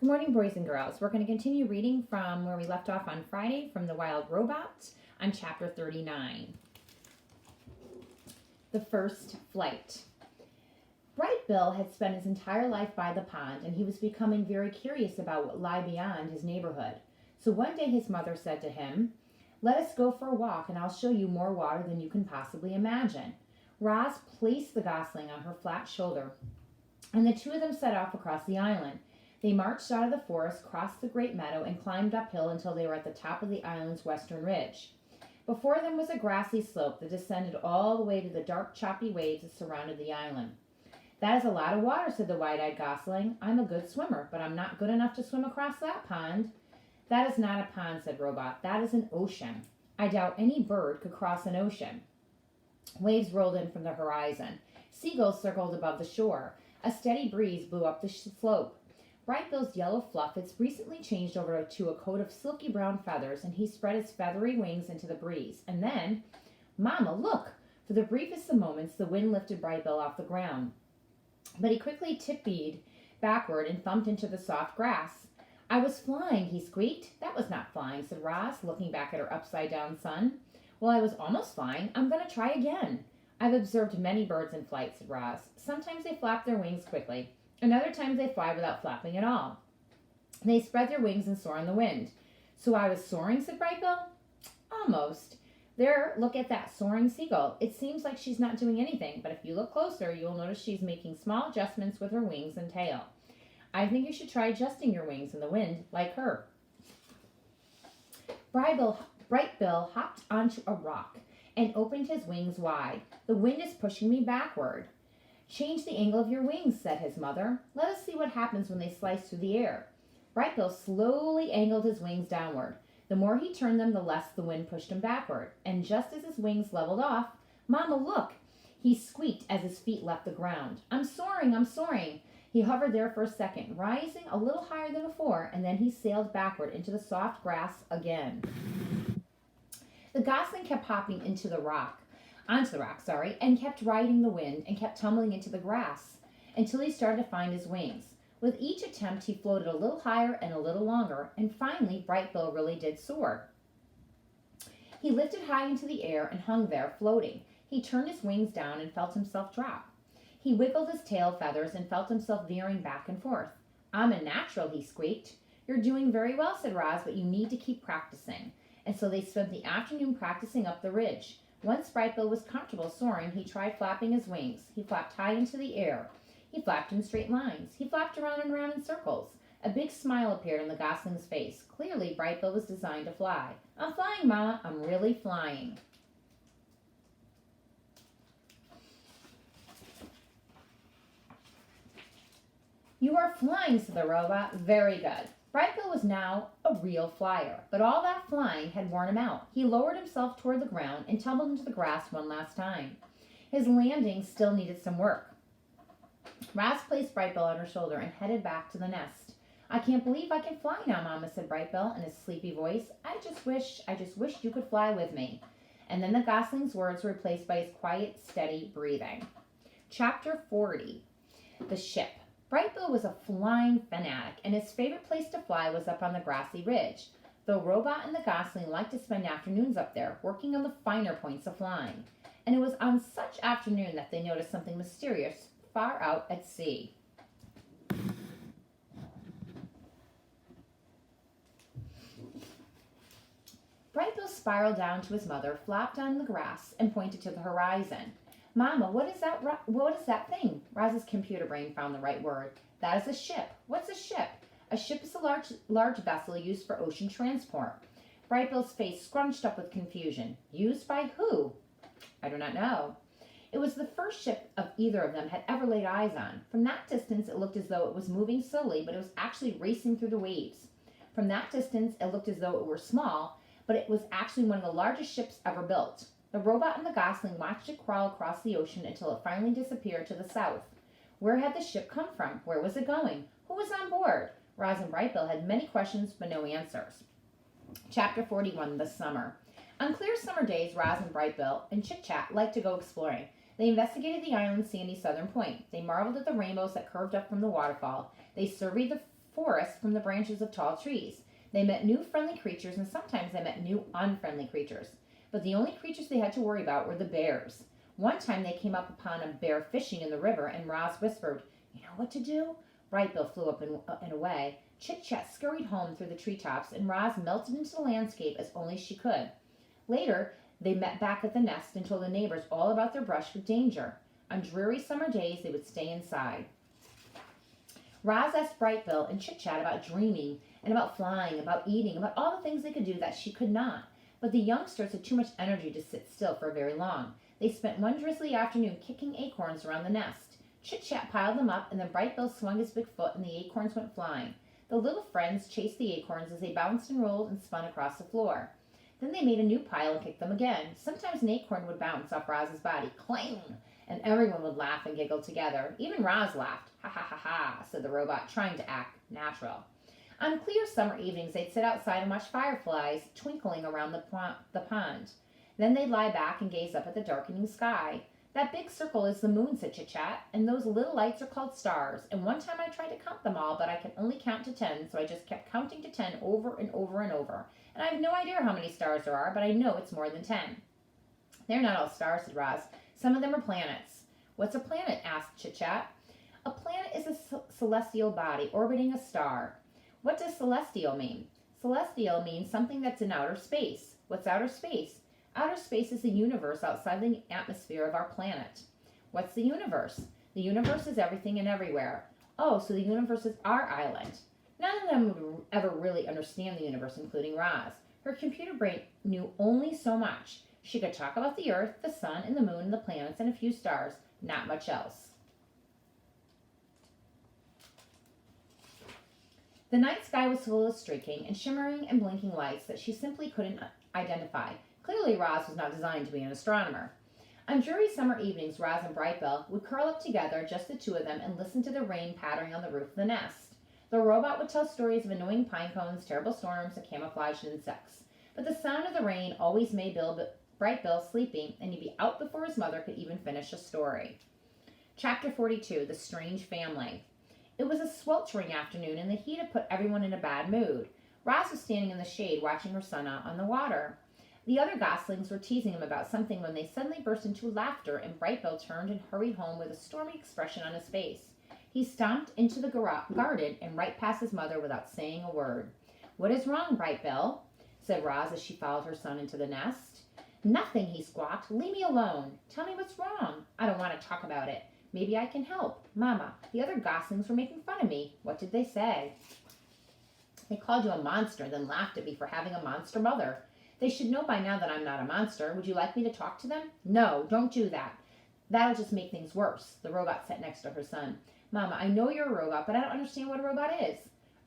Good morning, boys and girls. We're going to continue reading from where we left off on Friday from The Wild Robot on chapter 39. The First Flight. Bright Bill had spent his entire life by the pond, and he was becoming very curious about what lay beyond his neighborhood. So one day his mother said to him, "Let us go for a walk, and I'll show you more water than you can possibly imagine." Roz placed the gosling on her flat shoulder, and the two of them set off across the island. They marched out of the forest, crossed the great meadow, and climbed uphill until they were at the top of the island's western ridge. Before them was a grassy slope that descended all the way to the dark, choppy waves that surrounded the island. "That is a lot of water," said the wide-eyed gosling. "I'm a good swimmer, but I'm not good enough to swim across that pond." "That is not a pond," said Robot. "That is an ocean. I doubt any bird could cross an ocean." Waves rolled in from the horizon. Seagulls circled above the shore. A steady breeze blew up the slope. Bright Bill's yellow fluff had recently changed over to a coat of silky brown feathers, and he spread his feathery wings into the breeze. And then, "Mama, look!" For the briefest of moments, the wind lifted Bright Bill off the ground. But he quickly tiptoed backward and thumped into the soft grass. "I was flying," he squeaked. "That was not flying," said Roz, looking back at her upside-down son. "Well, I was almost flying. I'm going to try again." "I've observed many birds in flight," said Roz. "Sometimes they flap their wings quickly, and other times they fly without flapping at all. They spread their wings and soar in the wind." "So I was soaring," said Bright Bill. "Almost. There, look at that soaring seagull. It seems like she's not doing anything, but if you look closer, you'll notice she's making small adjustments with her wings and tail. I think you should try adjusting your wings in the wind like her." Bright Bill hopped onto a rock and opened his wings wide. "The wind is pushing me backward." "Change the angle of your wings," said his mother. "Let us see what happens when they slice through the air." Bright Bill slowly angled his wings downward. The more he turned them, the less the wind pushed him backward. And just as his wings leveled off, "Mama, look!" he squeaked as his feet left the ground. "I'm soaring, I'm soaring." He hovered there for a second, rising a little higher than before, and then he sailed backward into the soft grass again. The gosling kept hopping onto the rock, and kept riding the wind and kept tumbling into the grass until he started to find his wings. With each attempt, he floated a little higher and a little longer, and finally Bright Bill really did soar. He lifted high into the air and hung there, floating. He turned his wings down and felt himself drop. He wiggled his tail feathers and felt himself veering back and forth. "I'm a natural," he squeaked. "You're doing very well," said Roz, "but you need to keep practicing." And so they spent the afternoon practicing up the ridge. Once Bright Bill was comfortable soaring, he tried flapping his wings. He flapped high into the air. He flapped in straight lines. He flapped around and around in circles. A big smile appeared on the gosling's face. Clearly, Bright Bill was designed to fly. "I'm flying, Mama. I'm really flying." "You are flying," said the robot. "Very good." Bright Bill was now a real flyer, but all that flying had worn him out. He lowered himself toward the ground and tumbled into the grass one last time. His landing still needed some work. Roz placed Bright Bill on her shoulder and headed back to the nest. "I can't believe I can fly now, Mama," said Bright Bill in his sleepy voice. I just wish you could fly with me." And then the gosling's words were replaced by his quiet, steady breathing. Chapter 40. The Ship. Bright Bill was a flying fanatic, and his favorite place to fly was up on the grassy ridge. The robot and the gosling liked to spend afternoons up there, working on the finer points of flying. And it was on such afternoon that they noticed something mysterious far out at sea. Bright Bill spiraled down to his mother, flopped on the grass, and pointed to the horizon. "Mama, what is that thing?" Roz's computer brain found the right word. "That is a ship." "What's a ship?" "A ship is a large vessel used for ocean transport." Bright Bill's face scrunched up with confusion. "Used by who?" "I do not know." It was the first ship of either of them had ever laid eyes on. From that distance, it looked as though it was moving slowly, but it was actually racing through the waves. From that distance, it looked as though it were small, but it was actually one of the largest ships ever built. The robot and the gosling watched it crawl across the ocean until it finally disappeared to the south. Where had the ship come from? Where was it going? Who was on board? Roz and Bright Bill had many questions but no answers. Chapter 41, The Summer. On clear summer days, Roz and Bright Bill and Chit Chat liked to go exploring. They investigated the island's sandy southern point. They marveled at the rainbows that curved up from the waterfall. They surveyed the forest from the branches of tall trees. They met new friendly creatures, and sometimes they met new unfriendly creatures. But the only creatures they had to worry about were the bears. One time they came up upon a bear fishing in the river, and Roz whispered, "You know what to do?" Bright Bill flew up and away. Chit Chat scurried home through the treetops, and Roz melted into the landscape as only she could. Later, they met back at the nest and told the neighbors all about their brush with danger. On dreary summer days, they would stay inside. Roz asked Bright Bill and Chit Chat about dreaming and about flying, about eating, about all the things they could do that she could not. But the youngsters had too much energy to sit still for very long. They spent one drizzly afternoon kicking acorns around the nest. Chit Chat piled them up, and then Bright Bill swung his big foot, and the acorns went flying. The little friends chased the acorns as they bounced and rolled and spun across the floor. Then they made a new pile and kicked them again. Sometimes an acorn would bounce off Roz's body, clang, and everyone would laugh and giggle together. Even Roz laughed. "Ha ha ha ha," said the robot, trying to act natural. On clear summer evenings, they'd sit outside and watch fireflies twinkling around the pond. Then they'd lie back and gaze up at the darkening sky. "That big circle is the moon," said Chit Chat, "and those little lights are called stars. And one time I tried to count them all, but I could only count to 10, so I just kept counting to 10 over and over and over. And I have no idea how many stars there are, but I know it's more than 10. "They're not all stars," said Roz. "Some of them are planets." "What's a planet?" asked Chit Chat. "A planet is a celestial body orbiting a star." "What does celestial mean?" "Celestial means something that's in outer space." "What's outer space?" "Outer space is the universe outside the atmosphere of our planet." "What's the universe?" "The universe is everything and everywhere." "Oh, so the universe is our island." None of them would ever really understand the universe, including Roz. Her computer brain knew only so much. She could talk about the Earth, the sun, and the moon, and the planets, and a few stars. Not much else. The night sky was full of streaking and shimmering and blinking lights that she simply couldn't identify. Clearly, Roz was not designed to be an astronomer. On dreary summer evenings, Roz and Bright Bill would curl up together, just the two of them, and listen to the rain pattering on the roof of the nest. The robot would tell stories of annoying pine cones, terrible storms, and camouflaged insects. But the sound of the rain always made Bright Bill sleepy, and he'd be out before his mother could even finish a story. Chapter 42, The Strange Family. It was a sweltering afternoon, and the heat had put everyone in a bad mood. Roz was standing in the shade watching her son out on the water. The other goslings were teasing him about something when they suddenly burst into laughter, and Bright Bill turned and hurried home with a stormy expression on his face. He stomped into the garden and right past his mother without saying a word. "What is wrong, Bright Bill?" said Roz as she followed her son into the nest. "Nothing," he squawked. "Leave me alone. Tell me what's wrong." "I don't want to talk about it." "Maybe I can help." "Mama, the other goslings were making fun of me." "What did they say?" "They called you a monster, then laughed at me for having a monster mother. They should know by now that I'm not a monster. Would you like me to talk to them?" "No, don't do that. That'll just make things worse." The robot sat next to her son. "Mama, I know you're a robot, but I don't understand what a robot is."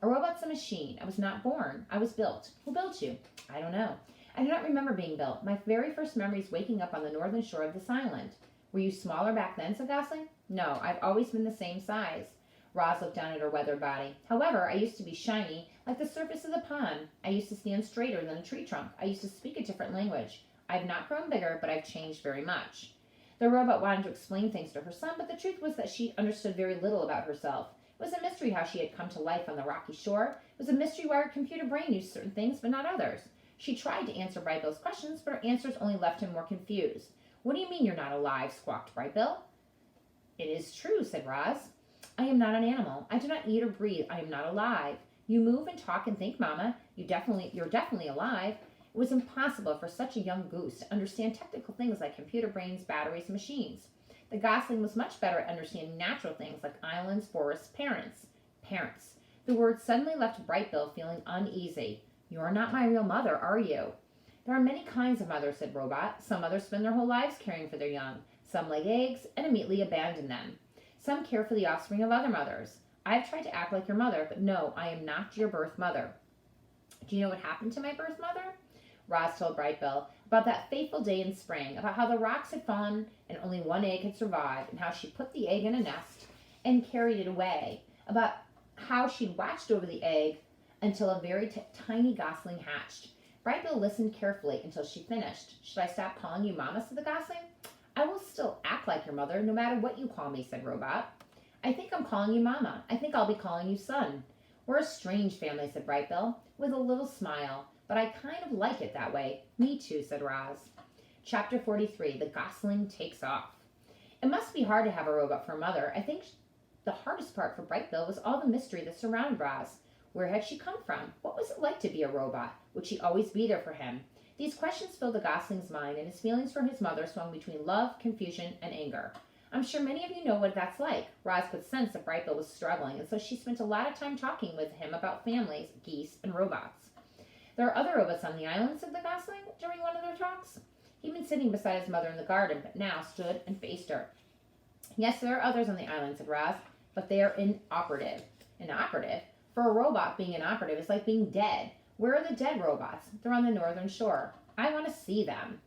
"A robot's a machine. I was not born. I was built." "Who built you?" "I don't know. I do not remember being built. My very first memory is waking up on the northern shore of this island." "Were you smaller back then?" said Gosling. "No, I've always been the same size." Roz looked down at her weathered body. "However, I used to be shiny, like the surface of the pond. I used to stand straighter than a tree trunk. I used to speak a different language. I've not grown bigger, but I've changed very much." The robot wanted to explain things to her son, but the truth was that she understood very little about herself. It was a mystery how she had come to life on the rocky shore. It was a mystery why her computer brain knew certain things, but not others. She tried to answer Bright Bill's questions, but her answers only left him more confused. "What do you mean you're not alive?" squawked Bright Bill. "It is true," said Roz. "I am not an animal. I do not eat or breathe. I am not alive. You move and talk and think, Mama. You're definitely alive." It was impossible for such a young goose to understand technical things like computer brains, batteries, and machines. The gosling was much better at understanding natural things like islands, forests, parents. The word suddenly left Bright Bill feeling uneasy. "You're not my real mother, are you?" "There are many kinds of mothers," said Robot. "Some mothers spend their whole lives caring for their young. Some lay eggs and immediately abandon them. Some care for the offspring of other mothers. I've tried to act like your mother, but no, I am not your birth mother." "Do you know what happened to my birth mother?" Roz told Bright Bill about that fateful day in spring, about how the rocks had fallen and only one egg had survived, and how she put the egg in a nest and carried it away, about how she'd watched over the egg until a very tiny gosling hatched. Bright Bill listened carefully until she finished. "Should I stop calling you Mama?" said the gosling. "I will still act like your mother, no matter what you call me," said Robot. "I think I'm calling you Mama. I think I'll be calling you Son." We're a strange family, said Bright Bill, with a little smile, but I kind of like it that way. Me too, said Roz. Chapter 43, The Gosling Takes Off. It must be hard to have a robot for a mother. I think the hardest part for Bright Bill was all the mystery that surrounded Roz. Where had she come from? What was it like to be a robot? Would she always be there for him? These questions filled the Gosling's mind, and his feelings for his mother swung between love, confusion, and anger. I'm sure many of you know what that's like. Roz could sense that Bright Bill was struggling, and so she spent a lot of time talking with him about families, geese, and robots. There are other robots on the island, said the Gosling during one of their talks. He'd been sitting beside his mother in the garden, but now stood and faced her. Yes, there are others on the island, said Roz, but they are inoperative. Inoperative? For a robot, being inoperative is like being dead. Where are the dead robots? They're on the northern shore. I want to see them.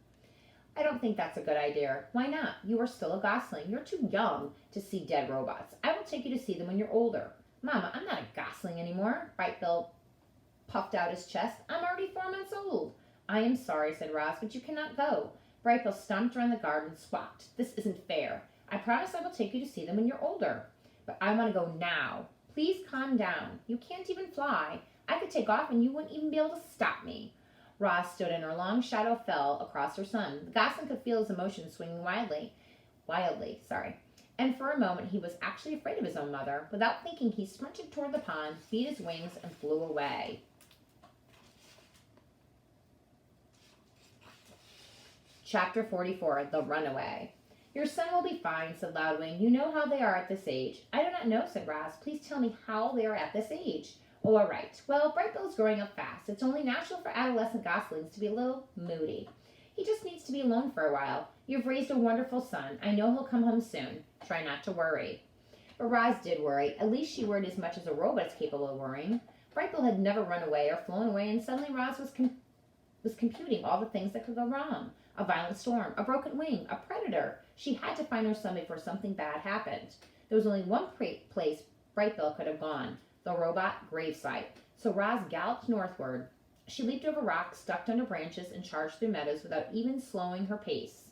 I don't think that's a good idea. Why not? You are still a Gosling. You're too young to see dead robots. I will take you to see them when you're older. Mama, I'm not a Gosling anymore. Bright Bill puffed out his chest. I'm already 4 months old. I am sorry, said Roz, but you cannot go. Bright Bill stomped around the garden and squawked. This isn't fair. I promise I will take you to see them when you're older. But I want to go now. Please calm down. You can't even fly. I could take off and you wouldn't even be able to stop me. Roz stood and her long shadow fell across her son. The Gosling could feel his emotions swinging wildly, and for a moment he was actually afraid of his own mother. Without thinking, he sprinted toward the pond, beat his wings, and flew away. Chapter 44, The Runaway. Your son will be fine, said Loudwing. You know how they are at this age. I do not know, said Roz. Please tell me how they are at this age. Oh, all right. Well, Bright Bill's growing up fast. It's only natural for adolescent goslings to be a little moody. He just needs to be alone for a while. You've raised a wonderful son. I know he'll come home soon. Try not to worry. But Roz did worry. At least she worried as much as a robot is capable of worrying. Bright Bill had never run away or flown away, and suddenly Roz was computing all the things that could go wrong. A violent storm, a broken wing, a predator. She had to find her son before something bad happened. There was only one place Bright Bill could have gone, the robot gravesite. So Roz galloped northward. She leaped over rocks, ducked under branches, and charged through meadows without even slowing her pace.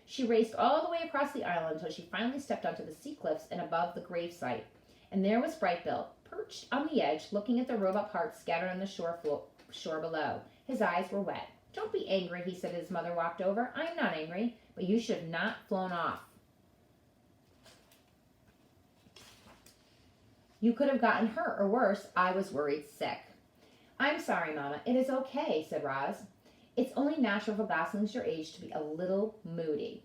She raced all the way across the island until she finally stepped onto the sea cliffs and above the gravesite. And there was Bright Bill, perched on the edge, looking at the robot parts scattered on the shore below. His eyes were wet. Don't be angry, he said as his mother walked over. I am not angry, but you should have not flown off. You could have gotten hurt, or worse, I was worried sick. I'm sorry, Mama. It is okay, said Roz. It's only natural for goslings your age to be a little moody.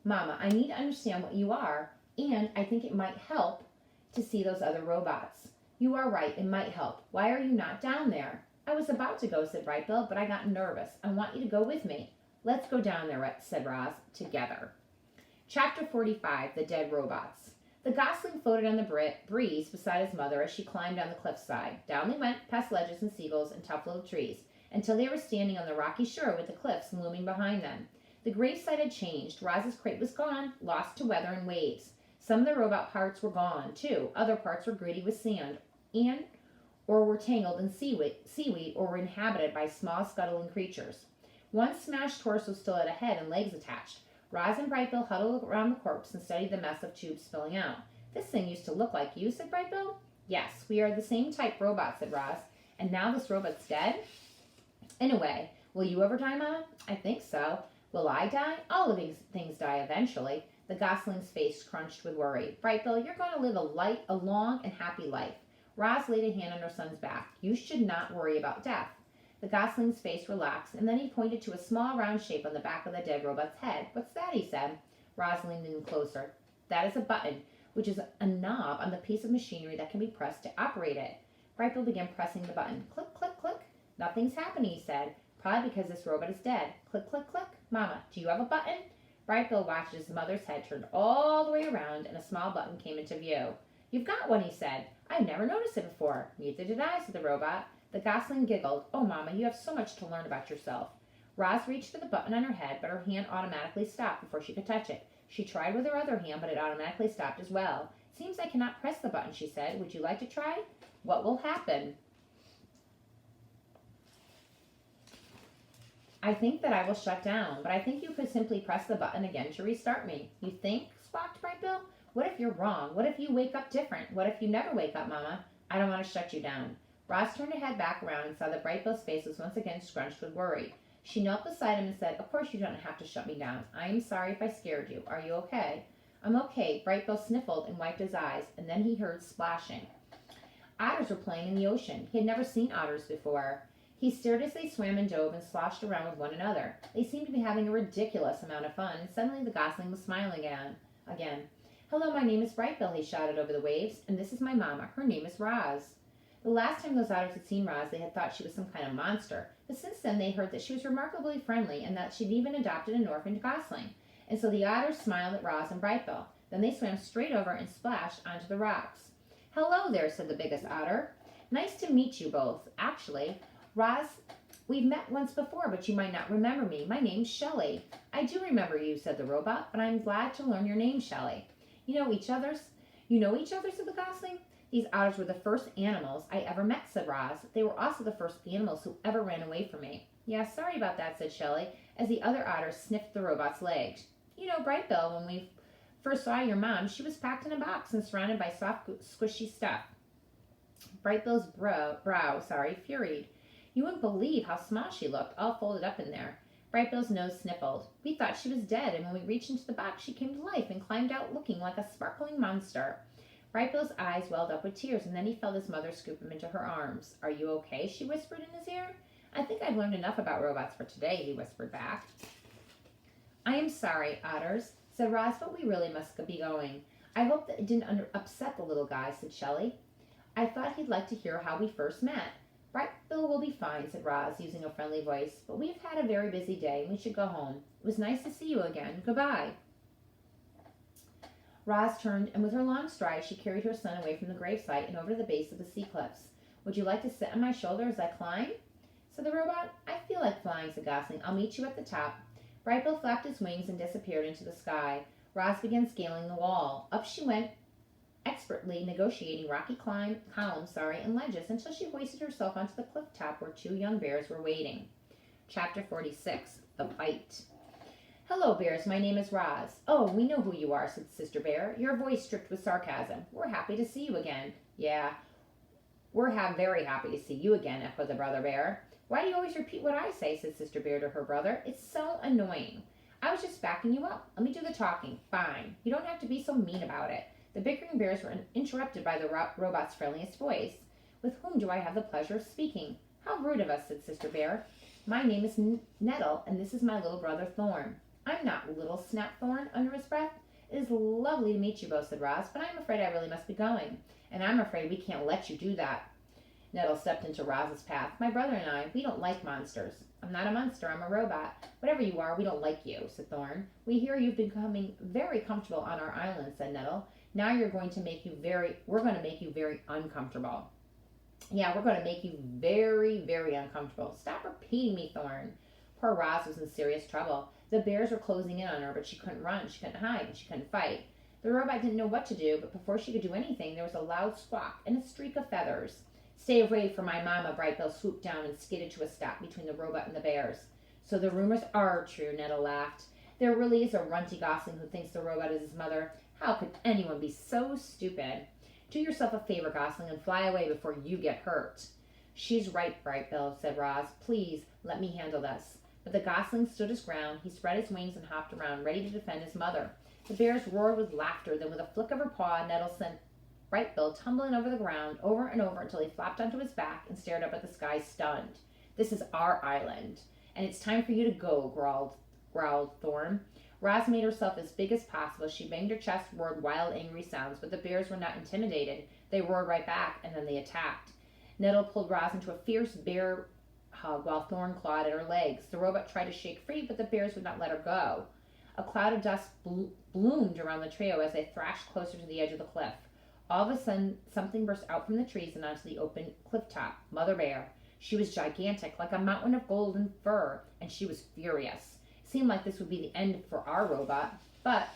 Mama, I need to understand what you are, and I think it might help to see those other robots. You are right, it might help. Why are you not down there? I was about to go, said Bright Bill, but I got nervous. I want you to go with me. Let's go down there, said Roz, together. Chapter 45, The Dead Robots. The Gosling floated on the breeze beside his mother as she climbed down the cliffside. Down they went, past ledges and seagulls and tough little trees, until they were standing on the rocky shore with the cliffs looming behind them. The gravesite had changed. Roz's crate was gone, lost to weather and waves. Some of the robot parts were gone, too. Other parts were gritty with sand, or were tangled in seaweed, or were inhabited by small scuttling creatures. One smashed torso still had a head and legs attached. Roz and Bright Bill huddled around the corpse and studied the mess of tubes spilling out. This thing used to look like you, said Bright Bill. Yes, we are the same type robot, said Roz. And now this robot's dead? In a way. Will you ever die, Mama? I think so. Will I die? All living things die eventually. The Gosling's face crunched with worry. Bright Bill, you're going to live a long and happy life. Roz laid a hand on her son's back. You should not worry about death. The Gosling's face relaxed, and then he pointed to a small round shape on the back of the dead robot's head. What's that? He said. Roz leaned in closer. That is a button, which is a knob on the piece of machinery that can be pressed to operate it. Bright Bill began pressing the button. Click, click, click. Nothing's happening, he said. Probably because this robot is dead. Click, click, click. Mama, do you have a button? Bright Bill watched as his mother's head turned all the way around and a small button came into view. You've got one, he said. I never noticed it before. Neither did I, said the robot. The Gosling giggled. Oh, Mama, you have so much to learn about yourself. Roz reached for the button on her head, but her hand automatically stopped before she could touch it. She tried with her other hand, but it automatically stopped as well. Seems I cannot press the button, she said. Would you like to try? What will happen? I think that I will shut down, but I think you could simply press the button again to restart me. You think? Squawked Bright Bill. What if you're wrong? What if you wake up different? What if you never wake up, Mama? I don't want to shut you down. Roz turned her head back around and saw that Bright Bill's face was once again scrunched with worry. She knelt beside him and said, "Of course you don't have to shut me down. I am sorry if I scared you. Are you okay?" "I'm okay." Bright Bill sniffled and wiped his eyes, and then he heard splashing. Otters were playing in the ocean. He had never seen otters before. He stared as they swam and dove and sloshed around with one another. They seemed to be having a ridiculous amount of fun, and suddenly the gosling was smiling again. "Hello, my name is Bright Bill," he shouted over the waves, "and this is my mama. Her name is Roz." The last time those otters had seen Roz, they had thought she was some kind of monster, but since then they heard that she was remarkably friendly and that she'd even adopted an orphaned gosling. And so the otters smiled at Roz and Bright Bill. Then they swam straight over and splashed onto the rocks. "Hello there," said the biggest otter. "Nice to meet you both. Actually, Roz, we've met once before, but you might not remember me. My name's Shelley." "I do remember you," said the robot, "but I'm glad to learn your name, Shelley." You know each other, said the gosling. "These otters were the first animals I ever met," said Roz. "They were also the first animals who ever ran away from me." "Yeah, sorry about that," said Shelley, as the other otters sniffed the robot's legs. "You know, Bright Bill, when we first saw your mom, she was packed in a box and surrounded by soft, squishy stuff." Bright Bill's brow furied. "You wouldn't believe how small she looked, all folded up in there." Bright Bill's nose sniffled. "We thought she was dead, and when we reached into the box, she came to life and climbed out looking like a sparkling monster." Bright Bill's eyes welled up with tears, and then he felt his mother scoop him into her arms. "Are you okay?" she whispered in his ear. "I think I've learned enough about robots for today," he whispered back. "I am sorry, otters," said Roz, "but we really must be going." "I hope that it didn't upset the little guy," said Shelley. "I thought he'd like to hear how we first met." "Bright Bill will be fine," said Roz, using a friendly voice, "but we've had a very busy day, and we should go home. It was nice to see you again. Goodbye." Roz turned, and with her long stride, she carried her son away from the gravesite and over to the base of the sea cliffs. "Would you like to sit on my shoulder as I climb?" said the robot. "I feel like flying," said Gosling. "I'll meet you at the top." Bright Bill flapped his wings and disappeared into the sky. Roz began scaling the wall. Up she went, expertly negotiating rocky columns and ledges until she hoisted herself onto the cliff top where two young bears were waiting. Chapter 46. The Bite. "Hello, bears. My name is Roz." "Oh, we know who you are," said Sister Bear, your voice dripped with sarcasm. "We're happy to see you again." "Yeah, we're very happy to see you again," echoed the brother bear. "Why do you always repeat what I say?" said Sister Bear to her brother. "It's so annoying." "I was just backing you up. Let me do the talking." "Fine. You don't have to be so mean about it." The bickering bears were interrupted by the robot's friendliest voice. "With whom do I have the pleasure of speaking?" "How rude of us," said Sister Bear. "My name is Nettle, and this is my little brother Thorn." "I'm not little," snapped Thorn under his breath. "It is lovely to meet you both," said Roz, "but I'm afraid I really must be going." "And I'm afraid we can't let you do that." Nettle stepped into Roz's path. "My brother and I, we don't like monsters." "I'm not a monster, I'm a robot." "Whatever you are, we don't like you," said Thorn. "We hear you've been becoming very comfortable on our island," said Nettle. "Now we're going to make you very uncomfortable." "Yeah, we're going to make you very, very uncomfortable." "Stop repeating me, Thorn." Poor Roz was in serious trouble. The bears were closing in on her, but she couldn't run, she couldn't hide, and she couldn't fight. The robot didn't know what to do, but before she could do anything, there was a loud squawk and a streak of feathers. "Stay away from my mama," Bright Bill swooped down and skidded to a stop between the robot and the bears. "So the rumors are true," Nettle laughed. "There really is a runty gosling who thinks the robot is his mother. How could anyone be so stupid? Do yourself a favor, Gosling, and fly away before you get hurt." "She's right, Bright Bill," said Roz. "Please, let me handle this." But the gosling stood his ground. He spread his wings and hopped around, ready to defend his mother. The bears roared with laughter. Then with a flick of her paw, Nettle sent Bright Bill tumbling over the ground, over and over until he flopped onto his back and stared up at the sky stunned. "This is our island, and it's time for you to go," growled Thorn. Roz made herself as big as possible. She banged her chest, roared wild, angry sounds, but the bears were not intimidated. They roared right back, and then they attacked. Nettle pulled Roz into a fierce bear hug while Thorn clawed at her legs. The robot tried to shake free, but the bears would not let her go. A cloud of dust bloomed around the trio as they thrashed closer to the edge of the cliff. All of a sudden, something burst out from the trees and onto the open cliff top. Mother Bear. She was gigantic, like a mountain of golden fur, and she was furious. It seemed like this would be the end for our robot, but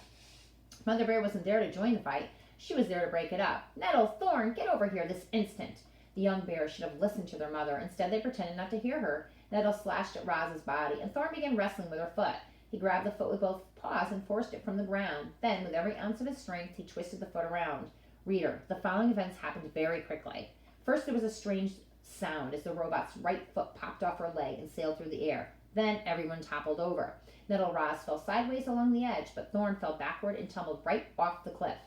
Mother Bear wasn't there to join the fight. She was there to break it up. "Nettle, Thorn, get over here this instant." The young bears should have listened to their mother. Instead, they pretended not to hear her. Nettle slashed at Roz's body, and Thorn began wrestling with her foot. He grabbed the foot with both paws and forced it from the ground. Then, with every ounce of his strength, he twisted the foot around. Reader, the following events happened very quickly. First, there was a strange sound as the robot's right foot popped off her leg and sailed through the air. Then everyone toppled over. Nettle Roz fell sideways along the edge, but Thorn fell backward and tumbled right off the cliff.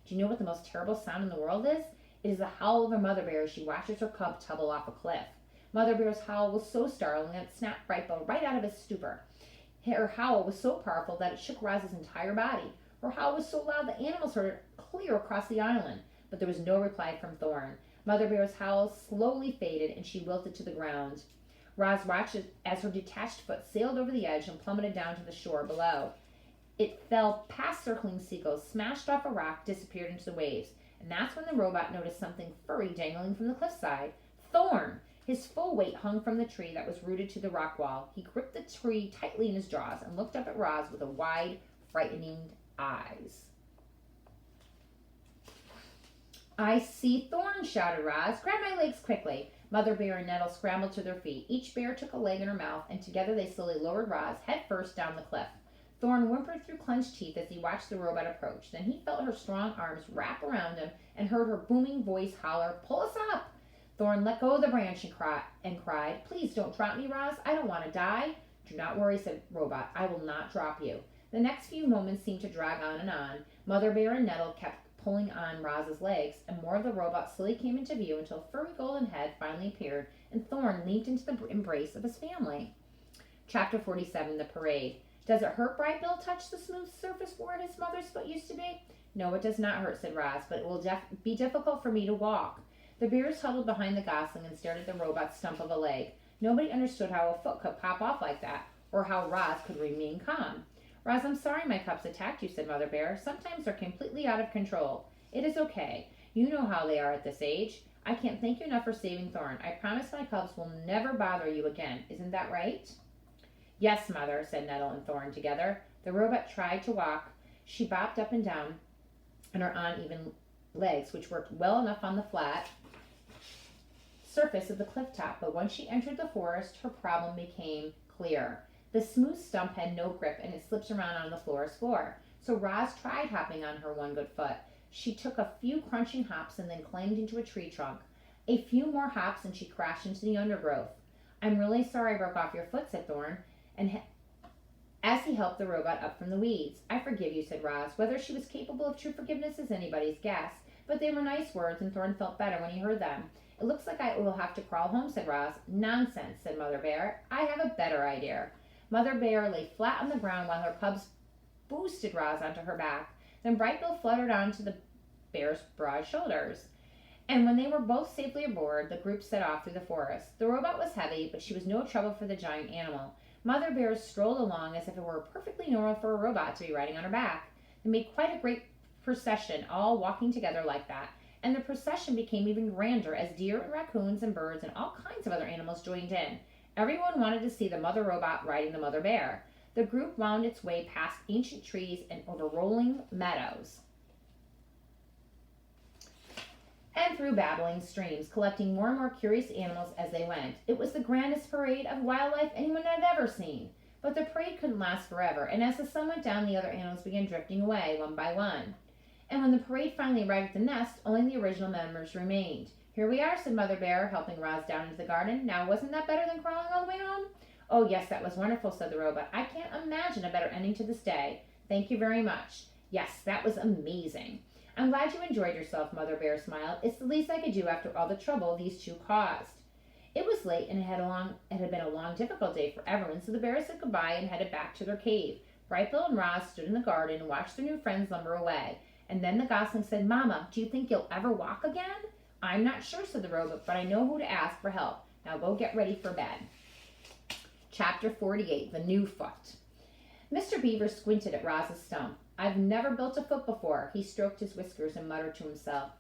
Do you know what the most terrible sound in the world is? It is the howl of a mother bear as she watches her cub tumble off a cliff. Mother Bear's howl was so startling that it snapped Brightbill right out of his stupor. Her howl was so powerful that it shook Roz's entire body. Her howl was so loud that animals heard it clear across the island, but there was no reply from Thorn. Mother Bear's howl slowly faded and she wilted to the ground. Roz watched as her detached foot sailed over the edge and plummeted down to the shore below. It fell past circling seagulls, smashed off a rock, disappeared into the waves. And that's when the robot noticed something furry dangling from the cliffside. Thorn! His full weight hung from the tree that was rooted to the rock wall. He gripped the tree tightly in his jaws and looked up at Roz with wide, frightening eyes. I see Thorn, shouted Roz. Grab my legs quickly. Mother Bear and Nettle scrambled to their feet. Each bear took a leg in her mouth, and together they slowly lowered Roz head first down the cliff. Thorn whimpered through clenched teeth as he watched the robot approach. Then he felt her strong arms wrap around him and heard her booming voice holler, "Pull us up!" Thorn let go of the branch and cried, "Please don't drop me, Roz. I don't want to die." "Do not worry," said Robot. "I will not drop you." The next few moments seemed to drag on and on. Mother Bear and Nettle kept pulling on Roz's legs, and more of the robot slowly came into view until a furry golden head finally appeared, and Thorn leaped into the embrace of his family. Chapter 47, The Parade. Does it hurt Brightbill touch the smooth surface where his mother's foot used to be? "No, it does not hurt," said Roz, "but it will be difficult for me to walk." The bears huddled behind the gosling and stared at the robot's stump of a leg. Nobody understood how a foot could pop off like that, or how Roz could remain calm. "Roz, I'm sorry my cubs attacked you," said Mother Bear. "Sometimes they're completely out of control. It is okay. You know how they are at this age. I can't thank you enough for saving Thorn. I promise my cubs will never bother you again. Isn't that right?" "Yes, Mother," said Nettle and Thorn together. The robot tried to walk. She bopped up and down on her uneven legs, which worked well enough on the flat surface of the cliff top, but once she entered the forest, her problem became clear. The smooth stump had no grip and it slipped around on the forest floor. So Roz tried hopping on her one good foot. She took a few crunching hops and then climbed into a tree trunk. A few more hops and she crashed into the undergrowth. "I'm really sorry I broke off your foot," said Thorn, as he helped the robot up from the weeds. "I forgive you," said Roz. Whether she was capable of true forgiveness is anybody's guess, but they were nice words and Thorn felt better when he heard them. "It looks like I will have to crawl home," said Roz. "Nonsense," said Mother Bear. "I have a better idea." Mother Bear lay flat on the ground while her cubs boosted Roz onto her back. Then Brightbill fluttered onto the bear's broad shoulders. And when they were both safely aboard, the group set off through the forest. The robot was heavy, but she was no trouble for the giant animal. Mother Bear strolled along as if it were perfectly normal for a robot to be riding on her back. They made quite a great procession, all walking together like that. And the procession became even grander as deer and raccoons and birds and all kinds of other animals joined in. Everyone wanted to see the mother robot riding the mother bear. The group wound its way past ancient trees and over rolling meadows and through babbling streams, collecting more and more curious animals as they went. It was the grandest parade of wildlife anyone had ever seen. But the parade couldn't last forever, and as the sun went down, the other animals began drifting away, one by one. And when the parade finally arrived at the nest, only the original members remained. "Here we are," said Mother Bear, helping Roz down into the garden. "Now, wasn't that better than crawling all the way home?" "Oh, yes, that was wonderful," said the robot. "I can't imagine a better ending to this day. Thank you very much." "Yes, that was amazing." "I'm glad you enjoyed yourself," Mother Bear smiled. "It's the least I could do after all the trouble these two caused." It was late, and it had been a long, difficult day for everyone, so the bears said goodbye and headed back to their cave. Brightbill and Roz stood in the garden and watched their new friends lumber away. And then the gosling said, "Mama, do you think you'll ever walk again?" "I'm not sure," said the robot, "but I know who to ask for help. Now go get ready for bed." Chapter 48, The New Foot. Mr. Beaver squinted at Roz's stump. "I've never built a foot before." He stroked his whiskers and muttered to himself.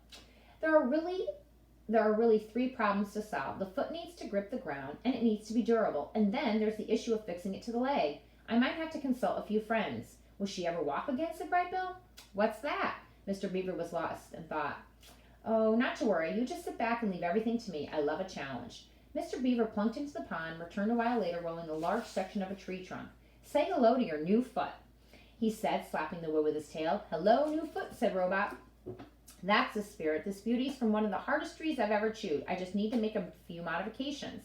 There are really three problems to solve. The foot needs to grip the ground, and it needs to be durable. And then there's the issue of fixing it to the leg. I might have to consult a few friends. "Will she ever walk again?" said Brightbill. "What's that?" Mr. Beaver was lost and thought. "Oh, not to worry. You just sit back and leave everything to me. I love a challenge." Mr. Beaver plunked into the pond, returned a while later rolling a large section of a tree trunk. "Say hello to your new foot," he said, slapping the wood with his tail. "Hello, new foot," said Robot. That's the spirit. This beauty's from one of the hardest trees I've ever chewed. I just need to make a few modifications.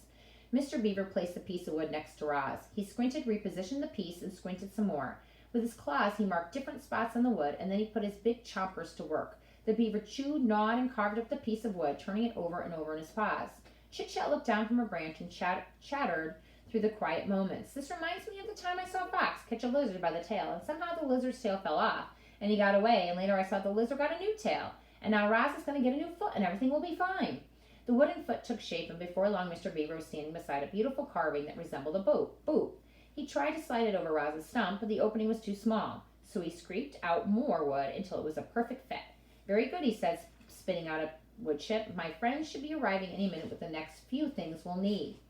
Mr. Beaver placed the piece of wood next to Roz. He squinted, repositioned the piece, and squinted some more. With his claws, he marked different spots on the wood, and then he put his big chompers to work. The beaver chewed, gnawed, and carved up the piece of wood, turning it over and over in his paws. Chit-Chat looked down from a branch and chattered through the quiet moments. This reminds me of the time I saw Fox catch a lizard by the tail, and somehow the lizard's tail fell off, and he got away, and later I saw the lizard got a new tail. And now Roz is going to get a new foot, and everything will be fine. The wooden foot took shape, and before long, Mr. Beaver was standing beside a beautiful carving that resembled a boot. He tried to slide it over Roz's stump, but the opening was too small, so he scraped out more wood until it was a perfect fit. Very good, he said, spitting out a wood chip. My friends should be arriving any minute with the next few things we'll need.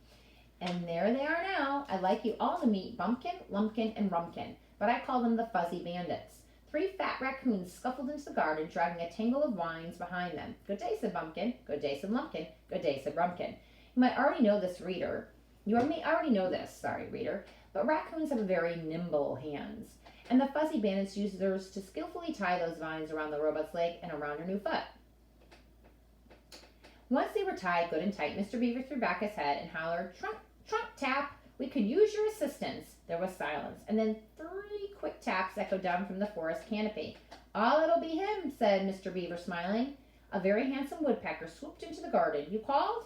And there they are now. I'd like you all to meet Bumpkin, Lumpkin, and Rumpkin, but I call them the Fuzzy Bandits. 3 fat raccoons scuffled into the garden, dragging a tangle of vines behind them. Good day, said Bumpkin. Good day, said Lumpkin. Good day, said Rumpkin. You may already know this, reader. But raccoons have very nimble hands. And the Fuzzy Bandits used theirs to skillfully tie those vines around the robot's leg and around her new foot. Once they were tied good and tight, Mr. Beaver threw back his head and hollered, "Trunk, trunk tap! We could use your assistance." There was silence, and then 3 quick taps echoed down from the forest canopy. "Oh, it'll be him," said Mr. Beaver, smiling. A very handsome woodpecker swooped into the garden. "You called?"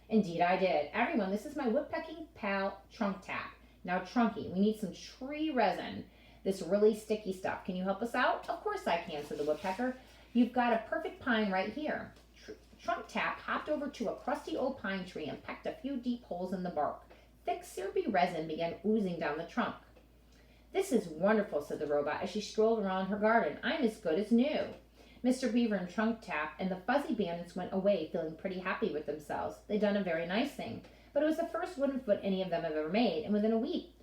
"Indeed I did. Everyone, this is my woodpecking pal, Trunk Tap. Now, Trunky, we need some tree resin, this really sticky stuff. Can you help us out?" "Of course I can," said the woodpecker. "You've got a perfect pine right here." Trunk Tap hopped over to a crusty old pine tree and pecked a few deep holes in the bark. Thick, syrupy resin began oozing down the trunk. "This is wonderful," said the robot as she strolled around her garden. "I'm as good as new." Mr. Beaver and Trunk Tap and the Fuzzy Bandits went away feeling pretty happy with themselves. They'd done a very nice thing, but it was the first wooden foot any of them had ever made, and within a week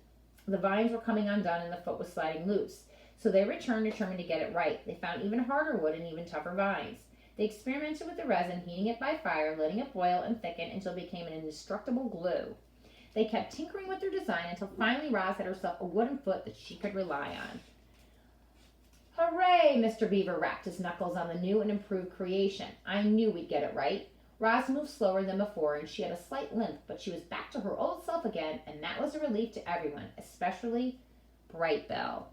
the vines were coming undone and the foot was sliding loose. So they returned determined to get it right. They found even harder wood and even tougher vines. They experimented with the resin, heating it by fire, letting it boil and thicken until it became an indestructible glue. They kept tinkering with their design until finally Roz had herself a wooden foot that she could rely on. "Hooray!" Mr. Beaver rapped his knuckles on the new and improved creation. "I knew we'd get it right." Roz moved slower than before, and she had a slight limp, but she was back to her old self again, and that was a relief to everyone, especially Bright Bell.